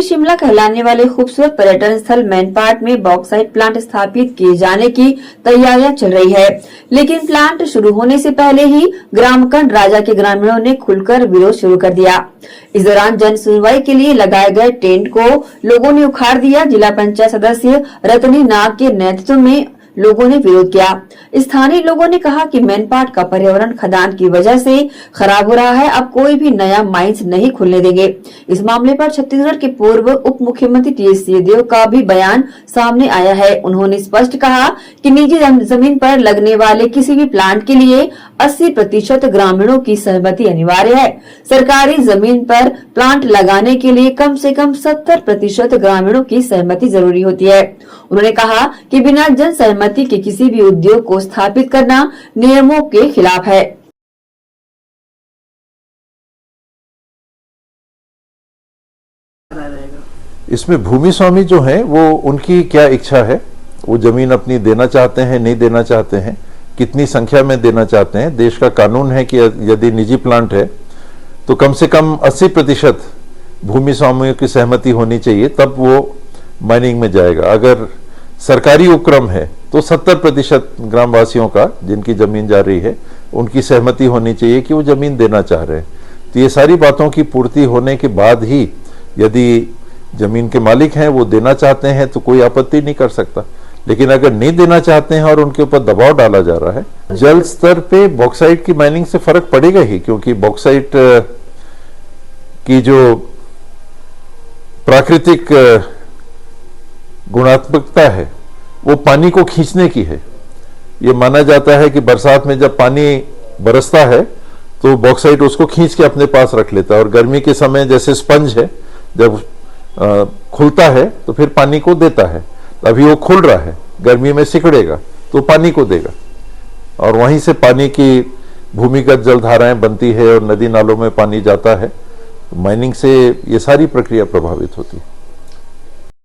के शिमला कहलाने वाले खूबसूरत पर्यटन स्थल मैनपाट में बॉक्साइट प्लांट स्थापित किए जाने की तैयारियां चल रही है, लेकिन प्लांट शुरू होने से पहले ही ग्रामकंड राजा के ग्रामीणों ने खुलकर विरोध शुरू कर दिया। इस दौरान जन सुनवाई के लिए लगाए गए टेंट को लोगों ने उखाड़ दिया। जिला पंचायत सदस्य रतनी नाग के नेतृत्व में लोगों ने विरोध किया। स्थानीय लोगों ने कहा कि मैनपाट का पर्यावरण खदान की वजह से खराब हो रहा है, अब कोई भी नया माइंस नहीं खुलने देंगे। इस मामले पर छत्तीसगढ़ के पूर्व उप मुख्यमंत्री टीएस सिंहदेव का भी बयान सामने आया है। उन्होंने स्पष्ट कहा कि निजी जमीन पर लगने वाले किसी भी प्लांट के लिए 80% ग्रामीणों की सहमति अनिवार्य है। सरकारी जमीन पर प्लांट लगाने के लिए कम से कम 70% ग्रामीणों की सहमति जरूरी होती है। उन्होंने कहा कि बिना जन सहमति के किसी भी उद्योग को स्थापित करना नियमों के खिलाफ है। इसमें भूमि स्वामी जो है वो उनकी क्या इच्छा है, वो जमीन अपनी देना चाहते हैं, नहीं देना चाहते हैं, कितनी संख्या में देना चाहते हैं। देश का कानून है कि यदि निजी प्लांट है तो कम से कम 80% भूमि स्वामियों की सहमति होनी चाहिए, तब वो माइनिंग में जाएगा। अगर सरकारी उपक्रम है तो 70% ग्रामवासियों का, जिनकी जमीन जा रही है, उनकी सहमति होनी चाहिए कि वो जमीन देना चाह रहे हैं। तो ये सारी बातों की पूर्ति होने के बाद ही यदि जमीन के मालिक हैं वो देना चाहते हैं तो कोई आपत्ति नहीं कर सकता। लेकिन अगर नहीं देना चाहते हैं और उनके ऊपर दबाव डाला जा रहा है, जल स्तर पे बॉक्साइट की माइनिंग से फर्क पड़ेगा ही, क्योंकि बॉक्साइट की जो प्राकृतिक गुणात्मकता है वो पानी को खींचने की है। ये माना जाता है कि बरसात में जब पानी बरसता है तो बॉक्साइट उसको खींच के अपने पास रख लेता है, और गर्मी के समय जैसे स्पंज है, जब खुलता है तो फिर पानी को देता है। अभी वो खुल रहा है, गर्मी में सिकुड़ेगा तो पानी को देगा, और वहीं से पानी की भूमिगत जलधाराएं बनती है और नदी नालों में पानी जाता है। माइनिंग से ये सारी प्रक्रिया प्रभावित होती है।